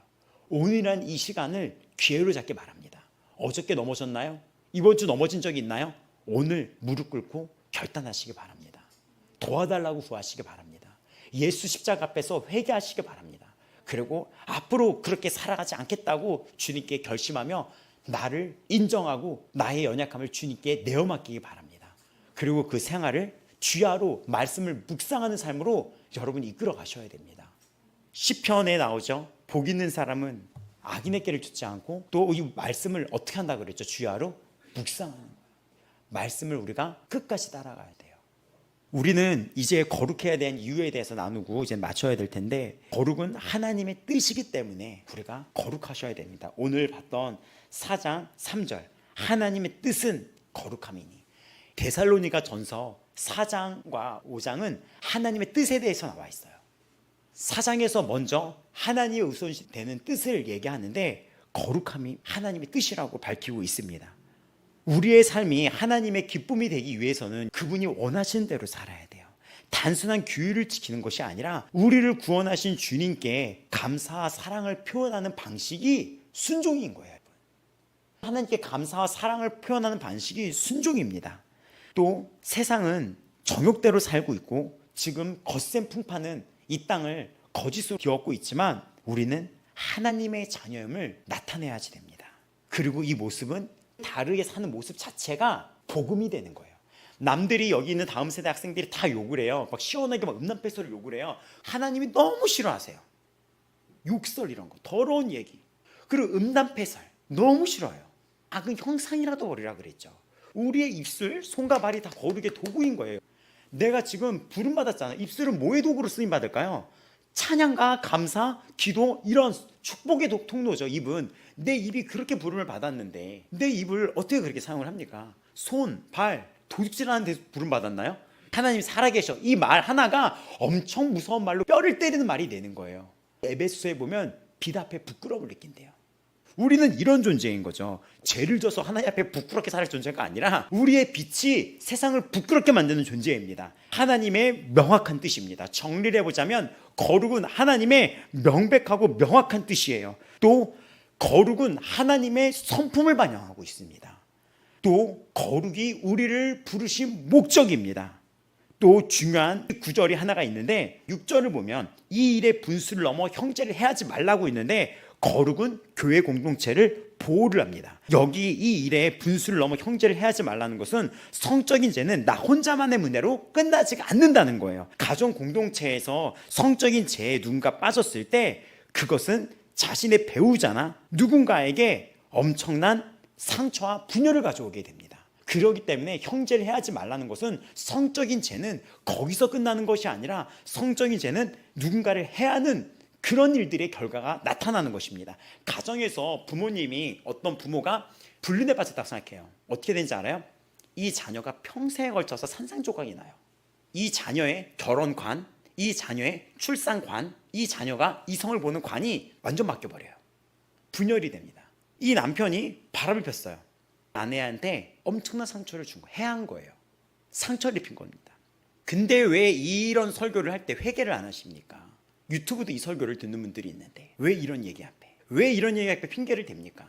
오늘이라는 이 시간을 기회로 잡기 바랍니다. 어저께 넘어졌나요? 이번 주 넘어진 적이 있나요? 오늘 무릎 꿇고 결단하시기 바랍니다. 도와달라고 구하시기 바랍니다. 예수 십자가 앞에서 회개하시기 바랍니다. 그리고 앞으로 그렇게 살아가지 않겠다고 주님께 결심하며 나를 인정하고 나의 연약함을 주님께 내어 맡기기 바랍니다. 그리고 그 생활을 주야로 말씀을 묵상하는 삶으로 여러분이 이끌어 가셔야 됩니다. 시편에 나오죠. 복 있는 사람은 악인의 길을 쫓지 않고 또 이 말씀을 어떻게 한다 그랬죠? 주야로 묵상하는 거예요. 말씀을 우리가 끝까지 따라가야 돼요. 우리는 이제 거룩해야 되는 이유에 대해서 나누고 이제 맞춰야 될 텐데, 거룩은 하나님의 뜻이기 때문에 우리가 거룩하셔야 됩니다. 오늘 봤던 4장 3절 하나님의 뜻은 거룩함이니, 데살로니가 전서 4장과 5장은 하나님의 뜻에 대해서 나와 있어요. 4장에서 먼저 하나님의 우선되는 뜻을 얘기하는데 거룩함이 하나님의 뜻이라고 밝히고 있습니다. 우리의 삶이 하나님의 기쁨이 되기 위해서는 그분이 원하시는 대로 살아야 돼요. 단순한 규율을 지키는 것이 아니라 우리를 구원하신 주님께 감사와 사랑을 표현하는 방식이 순종인 거예요. 하나님께 감사와 사랑을 표현하는 방식이 순종입니다. 또 세상은 정욕대로 살고 있고 지금 겉셈 풍파는 이 땅을 거짓으로 뒤엎고 있지만 우리는 하나님의 자녀임을 나타내야지 됩니다. 그리고 이 모습은 다르게 사는 모습 자체가 복음이 되는 거예요. 남들이 여기 있는 다음 세대 학생들이 다 욕을 해요. 막 시원하게 막 음란패설을 욕을 해요. 하나님이 너무 싫어하세요. 욕설 이런 거, 더러운 얘기, 그리고 음란패설 너무 싫어요. 악은 형상이라도 버리라 그랬죠. 우리의 입술, 손과 발이 다 거룩의 도구인 거예요. 내가 지금 부름 받았잖아요. 입술은 뭐의 도구로 쓰임 받을까요? 찬양과 감사, 기도, 이런 축복의 통로죠. 입은 내 입이 그렇게 부름을 받았는데 내 입을 어떻게 그렇게 사용을 합니까? 손, 발, 도둑질하는 데서 부름 받았나요? 하나님 살아계셔. 이 말 하나가 엄청 무서운 말로 뼈를 때리는 말이 되는 거예요. 에베소서에 보면 빛 앞에 부끄러움을 느낀대요. 우리는 이런 존재인 거죠. 죄를 져서 하나님 앞에 부끄럽게 살 존재가 아니라 우리의 빛이 세상을 부끄럽게 만드는 존재입니다. 하나님의 명확한 뜻입니다. 정리를 해보자면 거룩은 하나님의 명백하고 명확한 뜻이에요. 또 거룩은 하나님의 성품을 반영하고 있습니다. 또 거룩이 우리를 부르신 목적입니다. 또 중요한 구절이 하나가 있는데 6절을 보면 이 일의 분수를 넘어 형제를 해하지 말라고 있는데 거룩은 교회 공동체를 보호를 합니다. 여기 이 일에 분수를 넘어 형제를 해하지 말라는 것은 성적인 죄는 나 혼자만의 문제로 끝나지가 않는다는 거예요. 가정 공동체에서 성적인 죄에 누군가 빠졌을 때 그것은 자신의 배우자나 누군가에게 엄청난 상처와 분열을 가져오게 됩니다. 그렇기 때문에 형제를 해하지 말라는 것은 성적인 죄는 거기서 끝나는 것이 아니라 성적인 죄는 누군가를 해하는 그런 일들의 결과가 나타나는 것입니다. 가정에서 부모님이 어떤 부모가 불륜에 빠졌다고 생각해요. 어떻게 되는지 알아요? 이 자녀가 평생에 걸쳐서 산산조각이 나요. 이 자녀의 결혼관, 이 자녀의 출산관, 이 자녀가 이성을 보는 관이 완전 바뀌어버려요. 분열이 됩니다. 이 남편이 바람을 폈어요. 아내한테 엄청난 상처를 준 거예요. 해한 거예요. 상처를 입힌 겁니다. 근데 왜 이런 설교를 할 때 회개를 안 하십니까? 유튜브도 이 설교를 듣는 분들이 있는데 왜 이런 얘기 앞에, 왜 이런 얘기 앞에 핑계를 댑니까?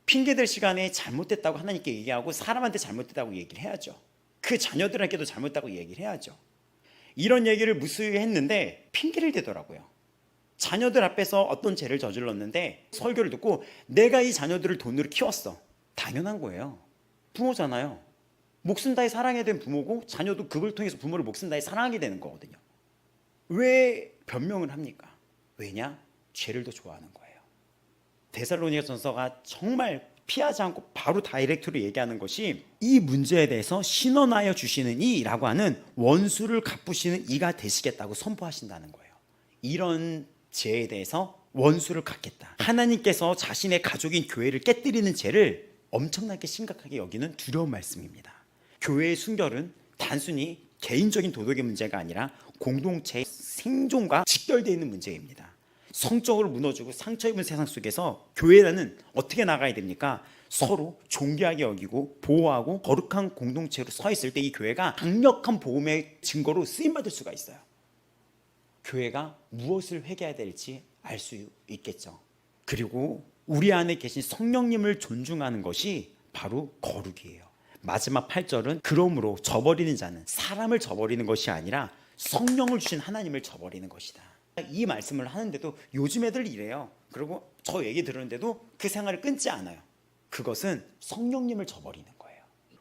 핑계댈 시간에 잘못됐다고 하나님께 얘기하고 사람한테 잘못됐다고 얘기를 해야죠. 그 자녀들에게도 잘못됐다고 얘기를 해야죠. 이런 얘기를 무수히 했는데 핑계를 대더라고요. 자녀들 앞에서 어떤 죄를 저질렀는데 설교를 듣고 내가 이 자녀들을 돈으로 키웠어. 당연한 거예요. 부모잖아요. 목숨 다해 사랑해야 되는 부모고 자녀도 그걸 통해서 부모를 목숨 다해 사랑하게 되는 거거든요. 왜 변명을 합니까? 왜냐? 죄를 더 좋아하는 거예요. 데살로니가전서가 정말 피하지 않고 바로 다이렉트로 얘기하는 것이 이 문제에 대해서 신원하여 주시는 이라고 하는 원수를 갚으시는 이가 되시겠다고 선포하신다는 거예요. 이런 죄에 대해서 원수를 갚겠다. 하나님께서 자신의 가족인 교회를 깨뜨리는 죄를 엄청나게 심각하게 여기는 두려운 말씀입니다. 교회의 순결은 단순히 개인적인 도덕의 문제가 아니라 공동체의 생존과 직결되어 있는 문제입니다. 성적으로 무너지고 상처 입은 세상 속에서 교회라는 어떻게 나가야 됩니까? 서로 존귀하게 여기고 보호하고 거룩한 공동체로 서 있을 때 이 교회가 강력한 복음의 증거로 쓰임받을 수가 있어요. 교회가 무엇을 회개해야 될지 알 수 있겠죠. 그리고 우리 안에 계신 성령님을 존중하는 것이 바로 거룩이에요. 마지막 8절은 그러므로 저버리는 자는 사람을 저버리는 것이 아니라 성령을 주신 하나님을 저버리는 것이다. 이 말씀을 하는데도 요즘 애들 이래요. 그리고 저 얘기 들었는데도 그 생활을 끊지 않아요. 그것은 성령님을 저버리는 거예요.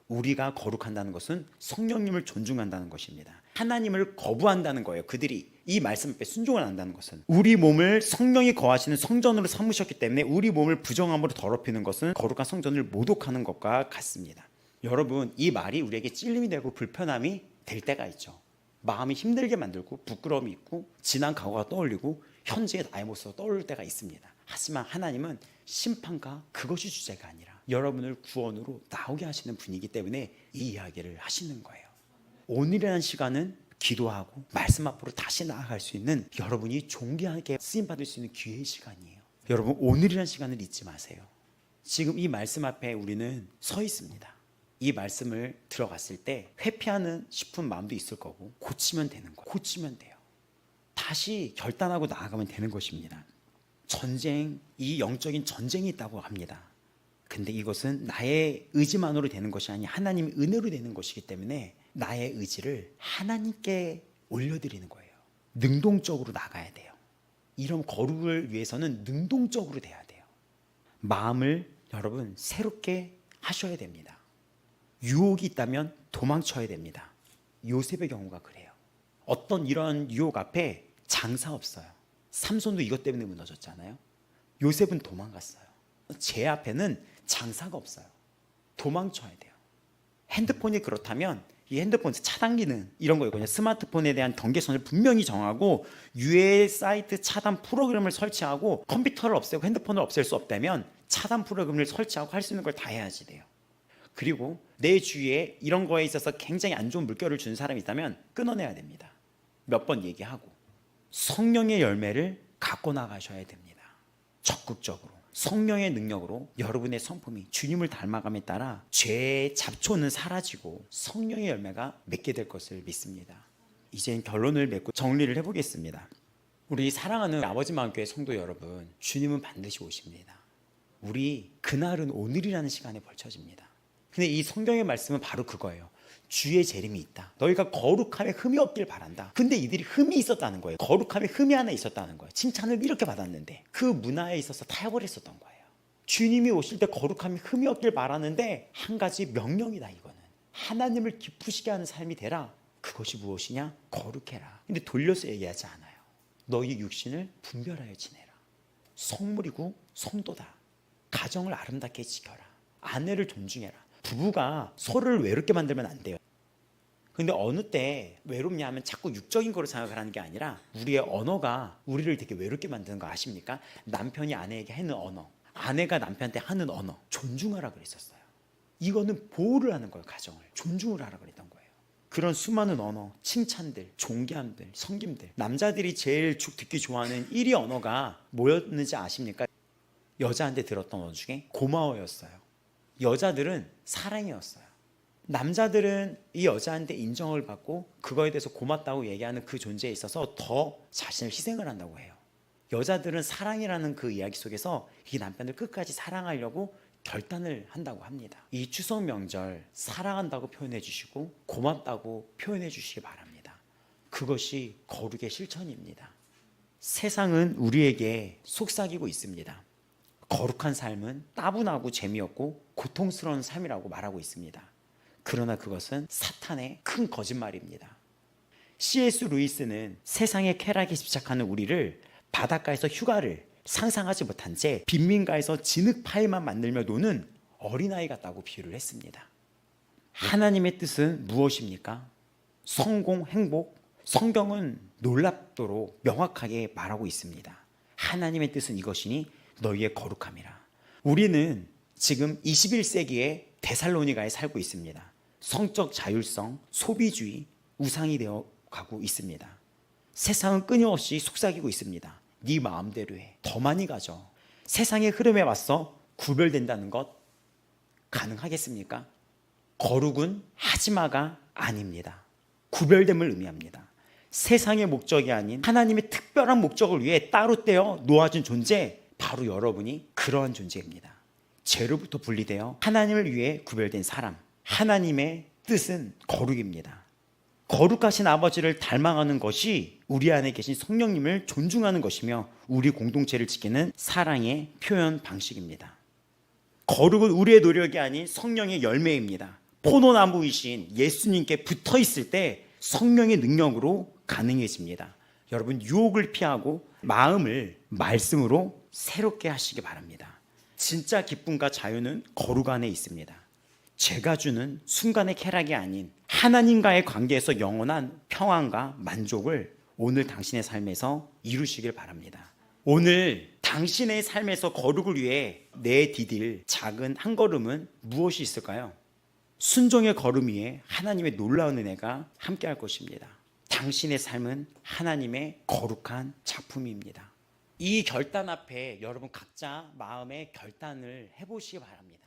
우리가 거룩한다는 것은 성령님을 존중한다는 것입니다. 하나님을 거부한다는 거예요. 그들이 이 말씀 앞에 순종을 안 한다는 것은 우리 몸을 성령이 거하시는 성전으로 삼으셨기 때문에 우리 몸을 부정함으로 더럽히는 것은 거룩한 성전을 모독하는 것과 같습니다. 여러분, 이 말이 우리에게 찔림이 되고 불편함이 될 때가 있죠. 마음이 힘들게 만들고 부끄러움이 있고 지난 과거가 떠올리고 현재의 나의 모습이 떠오를 때가 있습니다. 하지만 하나님은 심판과 그것이 주제가 아니라 여러분을 구원으로 나오게 하시는 분이기 때문에 이 이야기를 하시는 거예요. 오늘이라는 시간은 기도하고 말씀 앞으로 다시 나아갈 수 있는 여러분이 존귀하게 쓰임받을 수 있는 기회의 시간이에요. 여러분, 오늘이라는 시간을 잊지 마세요. 지금 이 말씀 앞에 우리는 서 있습니다. 이 말씀을 들어갔을 때 회피하는 싶은 마음도 있을 거고 고치면 되는 거예요. 고치면 돼요. 다시 결단하고 나아가면 되는 것입니다. 전쟁, 이 영적인 전쟁이 있다고 합니다. 근데 이것은 나의 의지만으로 되는 것이 아니 하나님의 은혜로 되는 것이기 때문에 나의 의지를 하나님께 올려드리는 거예요. 능동적으로 나가야 돼요. 이런 거룩을 위해서는 능동적으로 돼야 돼요. 마음을 여러분 새롭게 하셔야 됩니다. 유혹이 있다면 도망쳐야 됩니다. 요셉의 경우가 그래요. 어떤 이런 유혹 앞에 장사 없어요. 삼손도 이것 때문에 무너졌잖아요. 요셉은 도망갔어요. 제 앞에는 장사가 없어요. 도망쳐야 돼요. 핸드폰이 그렇다면 이 핸드폰 차단 기능 이런 거 있거든요. 스마트폰에 대한 경계선을 분명히 정하고 유해 사이트 차단 프로그램을 설치하고 컴퓨터를 없애고 핸드폰을 없앨 수 없다면 차단 프로그램을 설치하고 할 수 있는 걸 다 해야지 돼요. 그리고 내 주위에 이런 거에 있어서 굉장히 안 좋은 물결을 주는 사람이 있다면 끊어내야 됩니다. 몇 번 얘기하고 성령의 열매를 갖고 나가셔야 됩니다. 적극적으로 성령의 능력으로 여러분의 성품이 주님을 닮아감에 따라 죄의 잡초는 사라지고 성령의 열매가 맺게 될 것을 믿습니다. 이제 결론을 맺고 정리를 해보겠습니다. 우리 사랑하는 아버지 마음교회 성도 여러분, 주님은 반드시 오십니다. 우리 그날은 오늘이라는 시간에 벌쳐집니다. 근데 이 성경의 말씀은 바로 그거예요. 주의 재림이 있다. 너희가 거룩함에 흠이 없길 바란다. 근데 이들이 흠이 있었다는 거예요. 거룩함에 흠이 하나 있었다는 거예요. 칭찬을 이렇게 받았는데 그 문화에 있어서 타협을 했었던 거예요. 주님이 오실 때 거룩함에 흠이 없길 바라는데 한 가지 명령이다. 이거는 하나님을 기쁘시게 하는 삶이 되라. 그것이 무엇이냐? 거룩해라. 근데 돌려서 얘기하지 않아요. 너희 육신을 분별하여 지내라. 성물이고 성도다. 가정을 아름답게 지켜라. 아내를 존중해라. 부부가 서로를 외롭게 만들면 안 돼요. 근데 어느 때 외롭냐 하면 자꾸 육적인 거로 생각을 하는 게 아니라 우리의 언어가 우리를 되게 외롭게 만드는 거 아십니까? 남편이 아내에게 하는 언어, 아내가 남편한테 하는 언어, 존중하라 그랬었어요. 이거는 보호를 하는 거예요. 가정을 존중을 하라 그랬던 거예요. 그런 수많은 언어, 칭찬들, 존귀함들, 섬김들, 남자들이 제일 듣기 좋아하는 1위 언어가 뭐였는지 아십니까? 여자한테 들었던 언어 중에 고마워였어요. 여자들은 사랑이었어요. 남자들은 이 여자한테 인정을 받고 그거에 대해서 고맙다고 얘기하는 그 존재에 있어서 더 자신을 희생을 한다고 해요. 여자들은 사랑이라는 그 이야기 속에서 이 남편을 끝까지 사랑하려고 결단을 한다고 합니다. 이 추석 명절 사랑한다고 표현해 주시고 고맙다고 표현해 주시기 바랍니다. 그것이 거룩의 실천입니다. 세상은 우리에게 속삭이고 있습니다. 거룩한 삶은 따분하고 재미없고 고통스러운 삶이라고 말하고 있습니다. 그러나 그것은 사탄의 큰 거짓말입니다. C.S. 루이스는 세상의 쾌락에 집착하는 우리를 바닷가에서 휴가를 상상하지 못한 채 빈민가에서 진흙파이만 만들며 노는 어린아이 같다고 비유를 했습니다. 하나님의 뜻은 무엇입니까? 성공, 행복, 성경은 놀랍도록 명확하게 말하고 있습니다. 하나님의 뜻은 이것이니 너희의 거룩함이라. 우리는 지금 21세기에 데살로니가에 살고 있습니다. 성적 자율성, 소비주의, 우상이 되어 가고 있습니다. 세상은 끊임없이 속삭이고 있습니다. 네 마음대로 해. 더 많이 가죠. 세상의 흐름에 맞서 구별된다는 것 가능하겠습니까? 거룩은 하지마가 아닙니다. 구별됨을 의미합니다. 세상의 목적이 아닌 하나님의 특별한 목적을 위해 따로 떼어 놓아준 존재, 바로 여러분이 그러한 존재입니다. 죄로부터 분리되어 하나님을 위해 구별된 사람, 하나님의 뜻은 거룩입니다. 거룩하신 아버지를 닮아가는 것이 우리 안에 계신 성령님을 존중하는 것이며 우리 공동체를 지키는 사랑의 표현 방식입니다. 거룩은 우리의 노력이 아닌 성령의 열매입니다. 포도나무이신 예수님께 붙어 있을 때 성령의 능력으로 가능해집니다. 여러분, 유혹을 피하고 마음을 말씀으로 새롭게 하시기 바랍니다. 진짜 기쁨과 자유는 거룩 안에 있습니다. 죄가 주는 순간의 쾌락이 아닌 하나님과의 관계에서 영원한 평안과 만족을 오늘 당신의 삶에서 이루시길 바랍니다. 오늘 당신의 삶에서 거룩을 위해 내디딜 작은 한 걸음은 무엇이 있을까요? 순종의 걸음 위에 하나님의 놀라운 은혜가 함께할 것입니다. 당신의 삶은 하나님의 거룩한 작품입니다. 이 결단 앞에 여러분 각자 마음의 결단을 해보시기 바랍니다.